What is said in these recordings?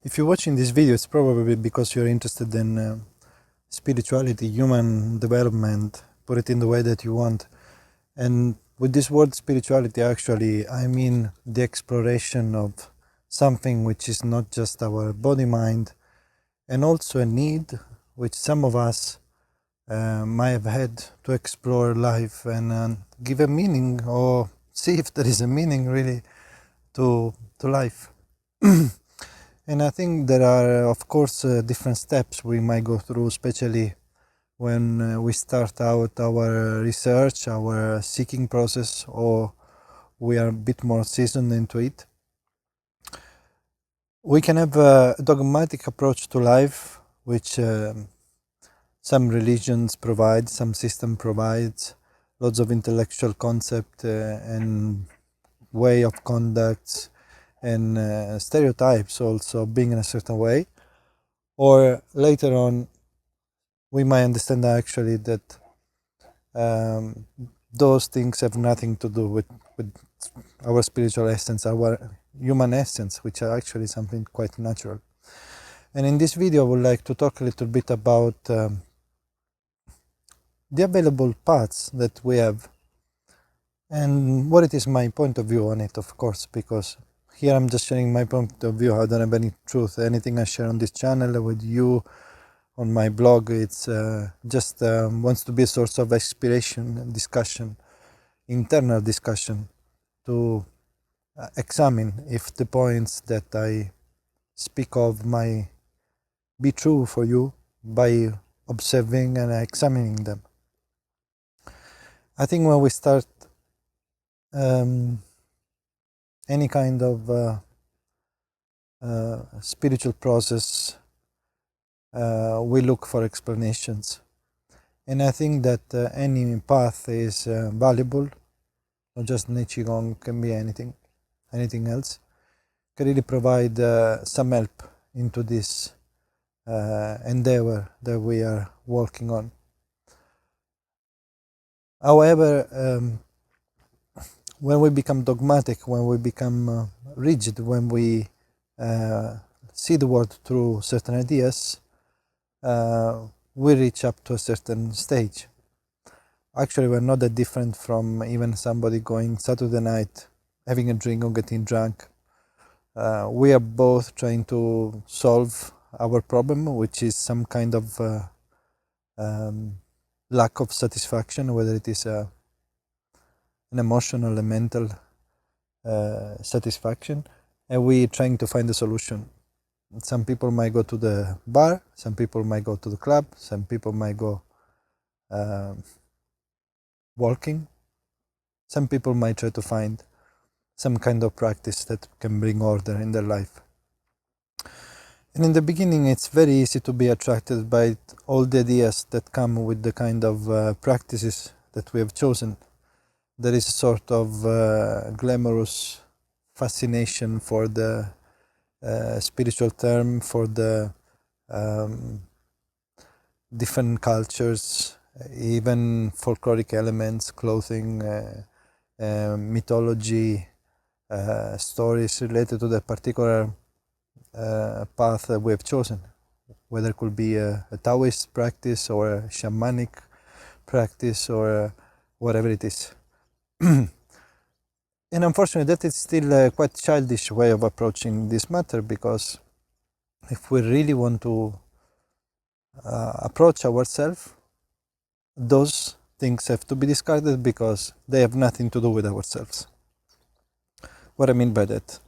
If you're watching this video, it's probably because you're interested in spirituality, human development, put it in the way that you want. And with this word spirituality, actually, I mean the exploration of something which is not just our body, mind, and also a need which some of us might have had to explore life and give a meaning, or see if there is a meaning really to life. And I think there are, of course, different steps we might go through, especially when we start out our research, our seeking process, or we are a bit more seasoned into it. We can have a dogmatic approach to life, which some religions provide, some system provides, lots of intellectual concept and way of conduct, and stereotypes also being in a certain way. Or later on, we might understand actually that those things have nothing to do with our spiritual essence, our human essence, which are actually something quite natural. And in this video, I would like to talk a little bit about the available paths that we have, and what it is my point of view on it, of course, because here I'm just sharing my point of view. I don't have any truth. Anything I share on this channel with you, on my blog, it's just wants to be a source of inspiration, discussion, internal discussion, to examine if the points that I speak of might be true for you by observing and examining them. I think when we start any kind of spiritual process, we look for explanations. And I think that any path is valuable, not just Qi Gong, can be anything else, can really provide some help into this endeavor that we are working on. However, when we become dogmatic, when we become rigid, when we see the world through certain ideas, we reach up to a certain stage. Actually, we're not that different from even somebody going Saturday night, having a drink or getting drunk. We are both trying to solve our problem, which is some kind of lack of satisfaction, whether it is an emotional and mental satisfaction, and we're trying to find a solution. Some people might go to the bar, some people might go to the club, some people might go walking, some people might try to find some kind of practice that can bring order in their life. And in the beginning, it's very easy to be attracted by all the ideas that come with the kind of practices that we have chosen. There is a sort of glamorous fascination for the spiritual term, for the different cultures, even folkloric elements, clothing, mythology, stories related to the particular path that we have chosen, whether it could be a Taoist practice or a shamanic practice or whatever it is. And unfortunately, that is still a quite childish way of approaching this matter, because if we really want to approach ourselves, those things have to be discarded because they have nothing to do with ourselves. What I mean by that,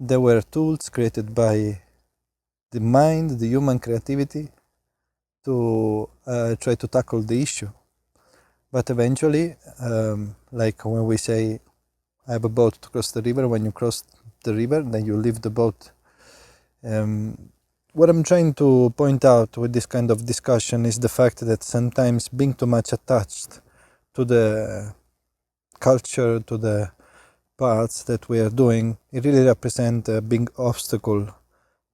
they were tools created by the mind, the human creativity, to try to tackle the issue. But eventually, like when we say, I have a boat to cross the river, when you cross the river, then you leave the boat. What I'm trying to point out with this kind of discussion is the fact that sometimes being too much attached to the culture, to the paths that we are doing, it really represents a big obstacle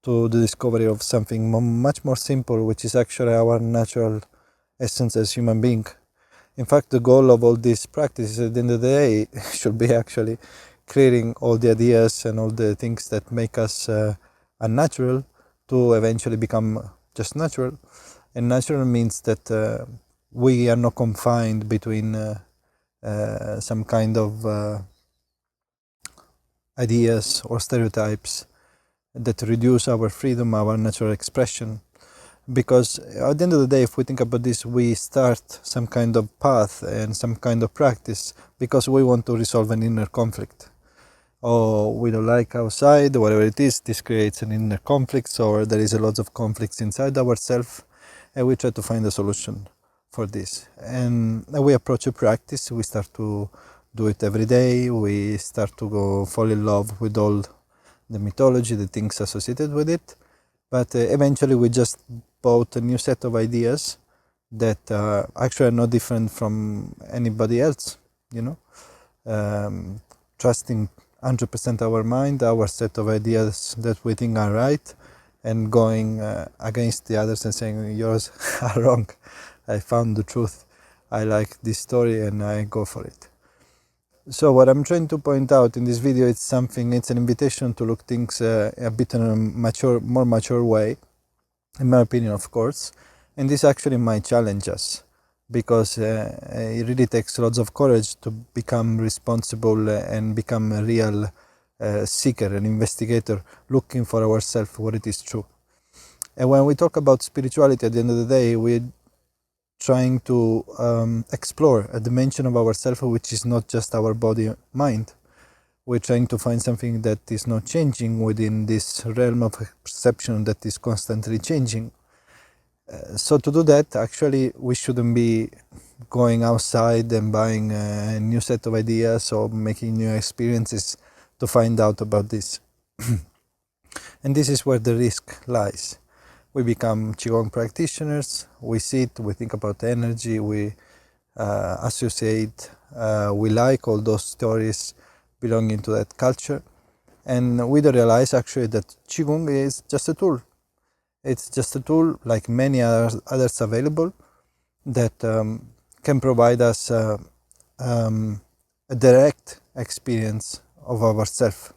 to the discovery of something much more simple, which is actually our natural essence as human being. In fact, the goal of all these practices at the end of the day should be actually clearing all the ideas and all the things that make us unnatural, to eventually become just natural. And natural means that we are not confined between some kind of ideas or stereotypes that reduce our freedom, our natural expression. Because at the end of the day, if we think about this, we start some kind of path and some kind of practice because we want to resolve an inner conflict. Or we don't like outside, whatever it is, this creates an inner conflict, or there is a lot of conflicts inside ourselves, and we try to find a solution for this. And we approach a practice, we start to do it every day, we start to go fall in love with all the mythology, the things associated with it, but eventually we just bought a new set of ideas that actually are no different from anybody else, you know. Trusting 100% our mind, our set of ideas that we think are right, and going against the others and saying yours are wrong. I found the truth. I like this story and I go for it. So what I'm trying to point out in this video, it's an invitation to look things a bit in a more mature way, in my opinion, of course. And this actually might challenge us, because it really takes lots of courage to become responsible and become a real seeker, an investigator, looking for ourselves what it is true. And when we talk about spirituality, at the end of the day, we're trying to explore a dimension of ourselves which is not just our body mind. We're trying to find something that is not changing within this realm of perception that is constantly changing. So to do that, actually, we shouldn't be going outside and buying a new set of ideas or making new experiences to find out about this. And this is where the risk lies. We become qigong practitioners, we sit, we think about energy, we associate, we like all those stories belonging to that culture, and we don't realize actually that qigong is just a tool. It's just a tool like many others available that can provide us a direct experience of ourselves.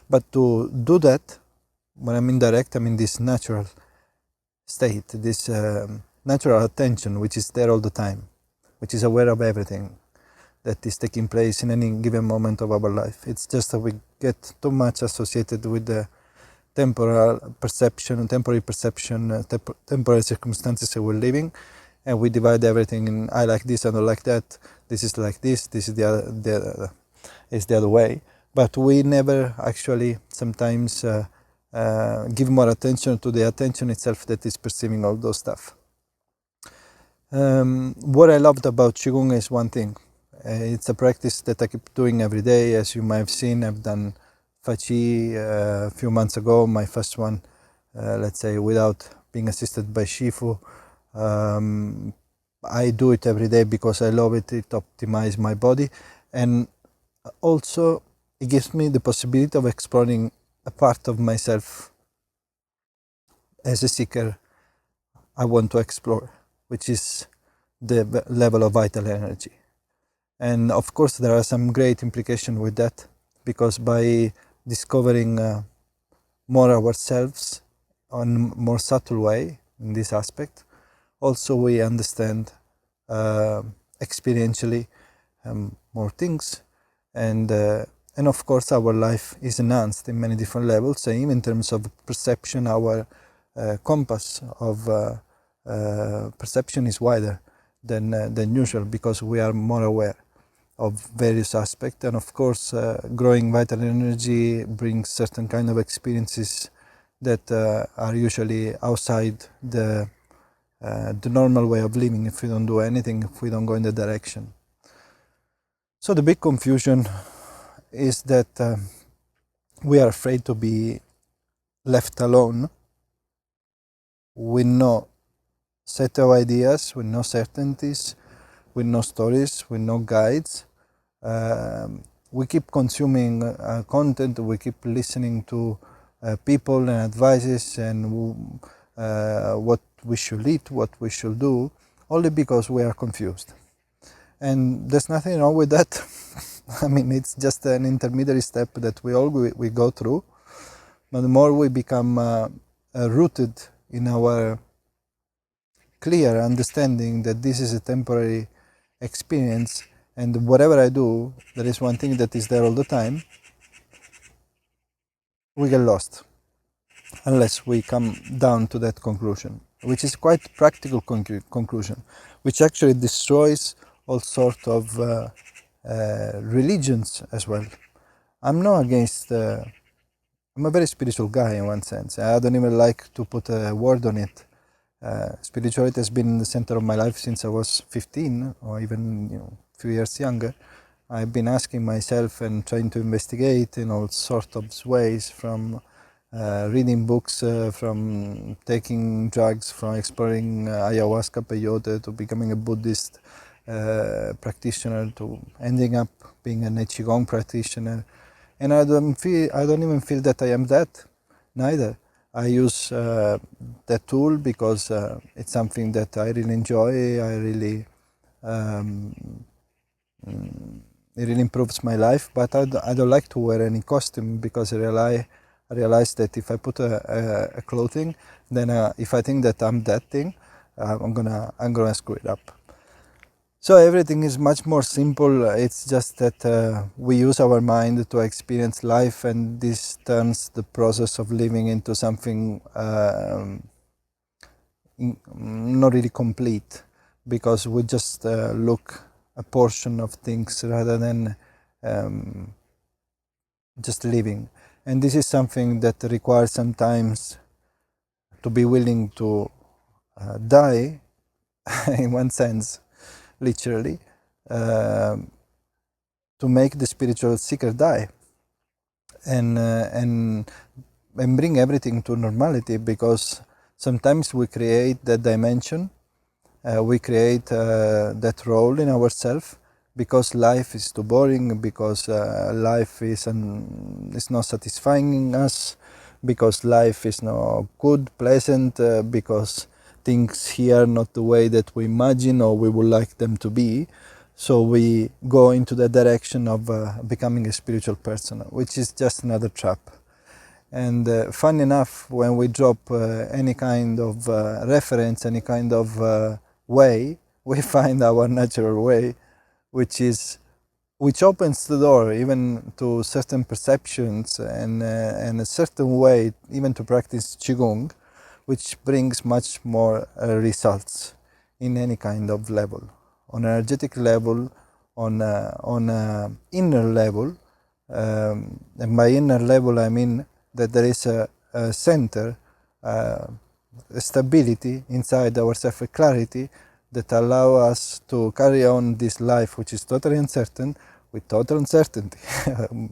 But to do that, when I mean direct, I mean this natural state, this natural attention which is there all the time, which is aware of everything that is taking place in any given moment of our life. It's just that we get too much associated with the temporary perception, temporary circumstances that we're living, and we divide everything in I like this, I don't like that, this is like this is the other way. But we never actually sometimes give more attention to the attention itself that is perceiving all those stuff. What I loved about qigong is one thing. It's a practice that I keep doing every day. As you might have seen, I've done Qi a few months ago, my first one, let's say, without being assisted by Shifu. I do it every day because I love it. It optimizes my body, and also it gives me the possibility of exploring a part of myself as a seeker I want to explore, which is the level of vital energy. And of course there are some great implications with that, because by discovering more ourselves on a more subtle way in this aspect, also we understand experientially more things, and of course our life is enhanced in many different levels, and even in terms of perception, our compass of perception is wider than usual, because we are more aware of various aspects. And of course growing vital energy brings certain kind of experiences that are usually outside the normal way of living if we don't do anything, if we don't go in the direction. So the big confusion is that we are afraid to be left alone with no set of ideas, with no certainties, with no stories, with no guides. We keep consuming content, we keep listening to people and advices, and what we should eat, what we should do, only because we are confused. And there's nothing wrong with that. I mean, it's just an intermediary step that we go through. But the more we become rooted in our clear understanding that this is a temporary experience, and whatever I do, there is one thing that is there all the time, we get lost unless we come down to that conclusion, which is quite practical conclusion, which actually destroys all sort of religions as well. I'm not against. I'm a very spiritual guy in one sense. I don't even like to put a word on it. Spirituality has been in the center of my life since I was 15, or even a few years younger. I've been asking myself and trying to investigate in all sorts of ways, from reading books, from taking drugs, from exploring ayahuasca, peyote, to becoming a Buddhist practitioner, to ending up being a Qi Gong practitioner. And I don't even feel that I am that, neither. I use that tool because it's something that I really enjoy. It really improves my life, but I don't like to wear any costume, because I realize that if I put a clothing, then if I think that I'm that thing, I'm gonna screw it up. So everything is much more simple. It's just that we use our mind to experience life, and this turns the process of living into something not really complete, because we just look a portion of things rather than just living. And this is something that requires sometimes to be willing to die in one sense, literally, to make the spiritual seeker die and bring everything to normality, because sometimes we create that dimension, we create that role in ourselves, because life is too boring, because life is not satisfying us, because life is not good, pleasant, because things here are not the way that we imagine or we would like them to be. So we go into the direction of becoming a spiritual person, which is just another trap. And fun enough, when we drop any kind of reference, any kind of way, we find our natural way, which opens the door even to certain perceptions and a certain way even to practice qigong, which brings much more results in any kind of level, on energetic level, on inner level. And by inner level I mean that there is a center, a stability inside ourselves, a clarity that allow us to carry on this life, which is totally uncertain, with total uncertainty,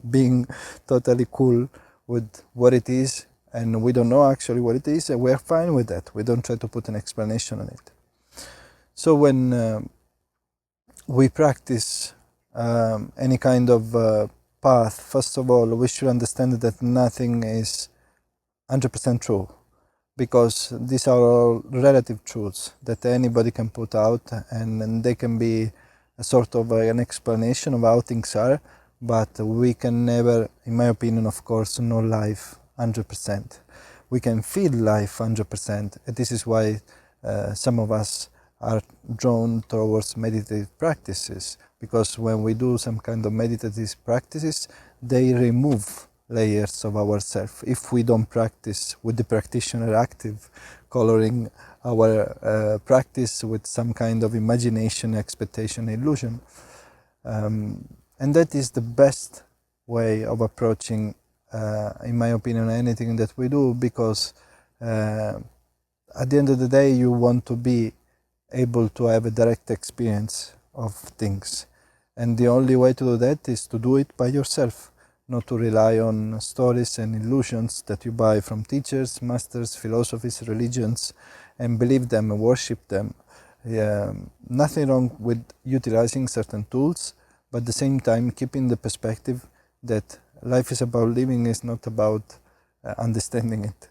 being totally cool with what it is, and we don't know actually what it is, and we're fine with that. We don't try to put an explanation on it. So when we practice any kind of path, first of all, we should understand that nothing is 100% true, because these are all relative truths that anybody can put out, and they can be a sort of an explanation of how things are, but we can never, in my opinion, of course, know life 100%. We can feel life 100%, and this is why some of us are drawn towards meditative practices, because when we do some kind of meditative practices, they remove layers of ourselves. If we don't practice with the practitioner active, coloring our practice with some kind of imagination, expectation, illusion. And that is the best way of approaching, in my opinion, anything that we do, because at the end of the day, you want to be able to have a direct experience of things. And the only way to do that is to do it by yourself, not to rely on stories and illusions that you buy from teachers, masters, philosophies, religions, and believe them and worship them. Nothing wrong with utilizing certain tools, but at the same time keeping the perspective that life is about living, is not about understanding it.